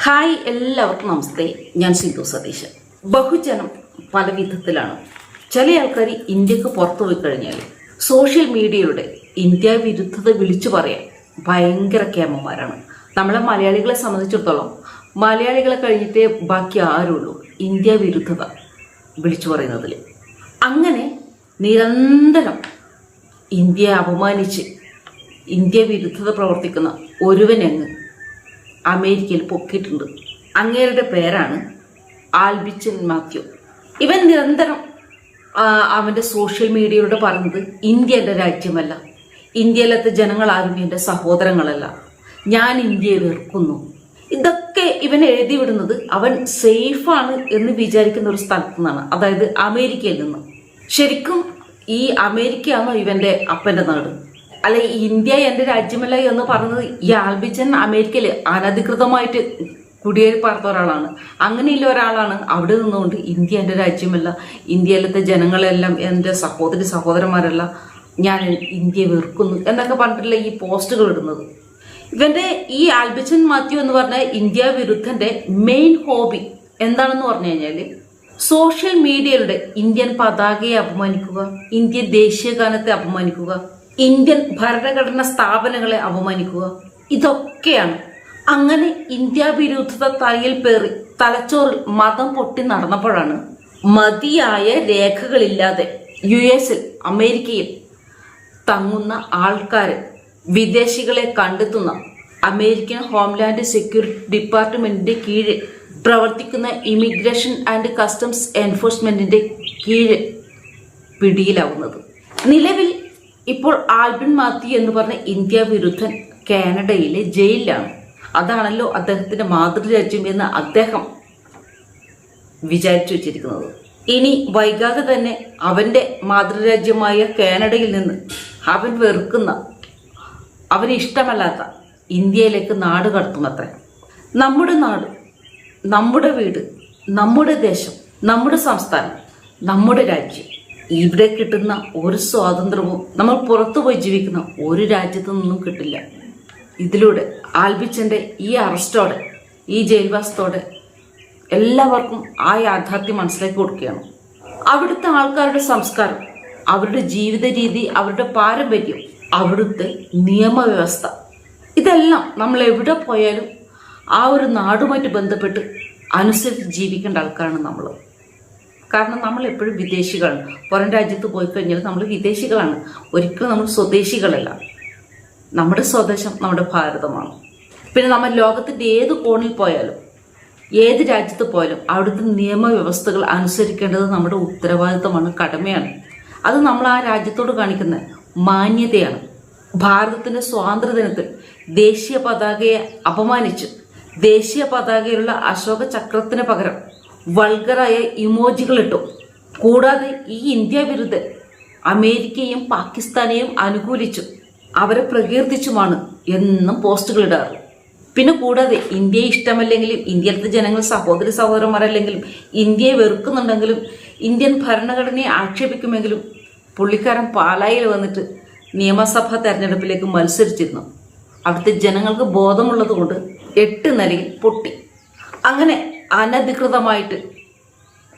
Hi, എല്ലാവർക്കും നമസ്തേ. ഞാൻ സിന്ധു സതീശൻ. ബഹുജനം പല വിധത്തിലാണ്. ചില ആൾക്കാർ ഇന്ത്യക്ക് പുറത്തു പോയി കഴിഞ്ഞാൽ സോഷ്യൽ മീഡിയയുടെ ഇന്ത്യ വിരുദ്ധത വിളിച്ചു പറയാൻ ഭയങ്കര കേമന്മാരാണ്. നമ്മളെ മലയാളികളെ സംബന്ധിച്ചിടത്തോളം മലയാളികളെ കഴിഞ്ഞിട്ടേ ബാക്കി ആരുള്ളൂ ഇന്ത്യ വിരുദ്ധത വിളിച്ചു പറയുന്നതിൽ. അങ്ങനെ നിരന്തരം ഇന്ത്യയെ അപമാനിച്ച് ഇന്ത്യ വിരുദ്ധത പ്രവർത്തിക്കുന്ന ഒരുവനങ്ങ് അമേരിക്കയിൽ പൊക്കിയിട്ടുണ്ട്. അങ്ങേരുടെ പേരാണ് ആൽബിച്ചൻ മാത്യു. ഇവൻ നിരന്തരം അവൻ്റെ സോഷ്യൽ മീഡിയയോട് പറഞ്ഞത് ഇന്ത്യ എൻ്റെ രാജ്യമല്ല, ഇന്ത്യയിലത്തെ ജനങ്ങൾ ആരും എൻ്റെ സഹോദരങ്ങളല്ല, ഞാൻ ഇന്ത്യയെ വെറുക്കുന്നു. ഇതൊക്കെ ഇവൻ എഴുതി വിടുന്നത് അവൻ സേഫാണ് എന്ന് വിചാരിക്കുന്ന ഒരു സ്ഥലത്തു നിന്നാണ്, അതായത് അമേരിക്കയിൽ നിന്ന്. ശരിക്കും ഈ അമേരിക്കയാണോ ഇവൻ്റെ അപ്പൻ്റെ നാട്? അല്ല, ഇന്ത്യ എൻ്റെ രാജ്യമല്ല എന്ന് പറഞ്ഞത് ഈ ആൽബിച്ചൻ അമേരിക്കയിൽ അനധികൃതമായിട്ട് കുടിയേറി പാർത്ത ഒരാളാണ്. അങ്ങനെയുള്ള ഒരാളാണ് അവിടെ നിന്നുകൊണ്ട് ഇന്ത്യ എൻ്റെ രാജ്യമല്ല, ഇന്ത്യയിലത്തെ ജനങ്ങളെല്ലാം എൻ്റെ സഹോദരന്മാരല്ല, ഞാൻ ഇന്ത്യയെ വെറുക്കുന്നു എന്നൊക്കെ പറഞ്ഞിട്ടുള്ള ഈ പോസ്റ്റുകൾ ഇടുന്നത്. ഇവൻ്റെ ഈ ആൽബിച്ചൻ മാത്യു എന്ന് പറഞ്ഞ ഇന്ത്യ വിരുദ്ധൻ്റെ മെയിൻ ഹോബി എന്താണെന്ന് പറഞ്ഞു കഴിഞ്ഞാൽ സോഷ്യൽ മീഡിയയുടെ ഇന്ത്യൻ പതാകയെ അപമാനിക്കുക, ഇന്ത്യൻ ദേശീയ ഗാനത്തെ അപമാനിക്കുക, ഇന്ത്യൻ ഭരണഘടനാ സ്ഥാപനങ്ങളെ അപമാനിക്കുക, ഇതൊക്കെയാണ്. അങ്ങനെ ഇന്ത്യ വിരുദ്ധത തലയിൽ പേറി തലച്ചോറിൽ മതം പൊട്ടി നടന്നപ്പോഴാണ് മതിയായ രേഖകളില്ലാതെ US-ൽ അമേരിക്കയിൽ തങ്ങുന്ന ആൾക്കാരെ, വിദേശികളെ കണ്ടെത്തുന്ന അമേരിക്കൻ ഹോംലാൻഡ് സെക്യൂരിറ്റി ഡിപ്പാർട്ട്മെന്റിന്റെ കീഴിൽ പ്രവർത്തിക്കുന്ന ഇമിഗ്രേഷൻ ആൻഡ് കസ്റ്റംസ് എൻഫോഴ്സ്മെന്റിന്റെ കീഴിൽ പിടിയിലാവുന്നത്. നിലവിൽ ഇപ്പോൾ ആൽബിൻ മാത്യു എന്ന് പറഞ്ഞ ഇന്ത്യ വിരുദ്ധൻ കാനഡയിലെ ജയിലിലാണ്. അതാണല്ലോ അദ്ദേഹത്തിന്റെ മാതൃരാജ്യം എന്ന് അദ്ദേഹം വിചാരിച്ചു വെച്ചിരിക്കുന്നത്. ഇനി വൈകാതെ തന്നെ അവന്റെ മാതൃരാജ്യമായ കാനഡയിൽ നിന്ന് അവൻ വെറുക്കുന്ന, അവന് ഇഷ്ടമല്ലാത്ത ഇന്ത്യയിലേക്ക് നാട് കടത്തുമത്രേ. നമ്മുടെ നാട്, നമ്മുടെ വീട്, നമ്മുടെ ദേശം, നമ്മുടെ സംസ്ഥാനം, നമ്മുടെ രാജ്യം, ഇവിടെ കിട്ടുന്ന ഒരു സ്വാതന്ത്ര്യവും നമ്മൾ പുറത്തു പോയി ജീവിക്കുന്ന ഒരു രാജ്യത്തു നിന്നും കിട്ടില്ല. ഇതിലൂടെ ആൽബിച്ചൻ്റെ ഈ അറസ്റ്റോടെ, ഈ ജയിൽവാസത്തോടെ എല്ലാവർക്കും ആ യാഥാർത്ഥ്യം മനസ്സിലാക്കി കൊടുക്കുകയാണ്. അവിടുത്തെ ആൾക്കാരുടെ സംസ്കാരം, അവരുടെ ജീവിത രീതി, അവരുടെ പാരമ്പര്യം, അവിടുത്തെ നിയമവ്യവസ്ഥ, ഇതെല്ലാം നമ്മൾ എവിടെ പോയാലും ആ ഒരു നാടുമായിട്ട് ബന്ധപ്പെട്ട് അനുസരിച്ച് ജീവിക്കേണ്ട ആൾക്കാരാണ് നമ്മൾ. കാരണം നമ്മൾ എപ്പോഴും വിദേശികളാണ്. പുറം രാജ്യത്ത് പോയി കഴിഞ്ഞാൽ നമ്മൾ വിദേശികളാണ്, ഒരിക്കലും നമ്മൾ സ്വദേശികളല്ല. നമ്മുടെ സ്വദേശം നമ്മുടെ ഭാരതമാണ്. പിന്നെ നമ്മൾ ലോകത്തിൻ്റെ ഏത് കോണിൽ പോയാലും ഏത് രാജ്യത്ത് പോയാലും അവിടുത്തെ നിയമവ്യവസ്ഥകൾ അനുസരിക്കേണ്ടത് നമ്മുടെ ഉത്തരവാദിത്തമാണ്, കടമയാണ്. അത് നമ്മൾ ആ രാജ്യത്തോട് കാണിക്കുന്ന മാന്യതയാണ്. ഭാരതത്തിൻ്റെ സ്വാതന്ത്ര്യദിനത്തിൽ ദേശീയ പതാകയെ അപമാനിച്ച് ദേശീയ പതാകയിലുള്ള അശോക ചക്രത്തിന് പകരം വൾഗറായ ഇമോജികളിട്ടു. കൂടാതെ ഈ ഇന്ത്യ വിരുദ്ധൻ അമേരിക്കയും പാകിസ്ഥാനെയും അനുകൂലിച്ചു, അവരെ പ്രകീർത്തിച്ചുമാണ് എന്നും പോസ്റ്റുകൾ ഇടാറ്. പിന്നെ കൂടാതെ ഇന്ത്യയെ ഇഷ്ടമല്ലെങ്കിലും ഇന്ത്യയിലത്തെ ജനങ്ങൾ സഹോദരന്മാരല്ലെങ്കിലും ഇന്ത്യയെ വെറുക്കുന്നുണ്ടെങ്കിലും ഇന്ത്യൻ ഭരണഘടനയെ ആക്ഷേപിക്കുമെങ്കിലും പുള്ളിക്കാരൻ പാലായിൽ വന്നിട്ട് നിയമസഭാ തെരഞ്ഞെടുപ്പിലേക്ക് മത്സരിച്ചിരുന്നു. അവിടുത്തെ ജനങ്ങൾക്ക് ബോധമുള്ളത് കൊണ്ട് 8 നിലയിൽ പൊട്ടി. അങ്ങനെ അനധികൃതമായിട്ട്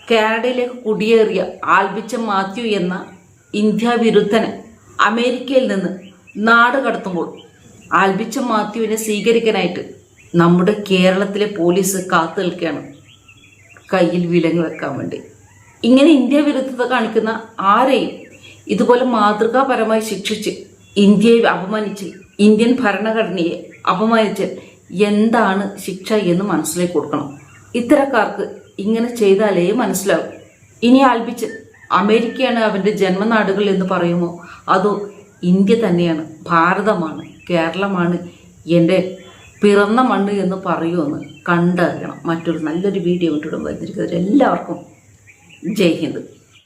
കാനഡയിലേക്ക് കുടിയേറിയ ആൽബിച്ചൻ മാത്യു എന്ന ഇന്ത്യ വിരുദ്ധനെ അമേരിക്കയിൽ നിന്ന് നാട് കടത്തുമ്പോൾ ആൽബിച്ചൻ മാത്യുവിനെ സ്വീകരിക്കാനായിട്ട് നമ്മുടെ കേരളത്തിലെ പോലീസ് കാത്തു നിൽക്കുകയാണ്, കയ്യിൽ വിലങ്ങ് വെക്കാൻ വേണ്ടി. ഇങ്ങനെ ഇന്ത്യ വിരുദ്ധത കാണിക്കുന്ന ആരെയും ഇതുപോലെ മാതൃകാപരമായി ശിക്ഷിച്ച് ഇന്ത്യയെ അപമാനിച്ച് ഇന്ത്യൻ ഭരണഘടനയെ അപമാനിച്ച് എന്താണ് ശിക്ഷ എന്ന് മനസ്സിലാക്കി കൊടുക്കണം. ഇത്തരക്കാർക്ക് ഇങ്ങനെ ചെയ്താലേ മനസ്സിലാവും. ഇനി ആൽബിച്ചൻ അമേരിക്കയാണ് അവൻ്റെ ജന്മനാടുകൾ എന്ന് പറയുമോ, അതോ ഇന്ത്യ തന്നെയാണ്, ഭാരതമാണ്, കേരളമാണ് എൻ്റെ പിറന്ന മണ്ണ് എന്ന് പറയുമെന്ന് കണ്ടറിയണം. മറ്റൊരു നല്ലൊരു വീഡിയോ ഇട്ടിടും. എല്ലാവർക്കും ജയ് ഹിന്ദ്.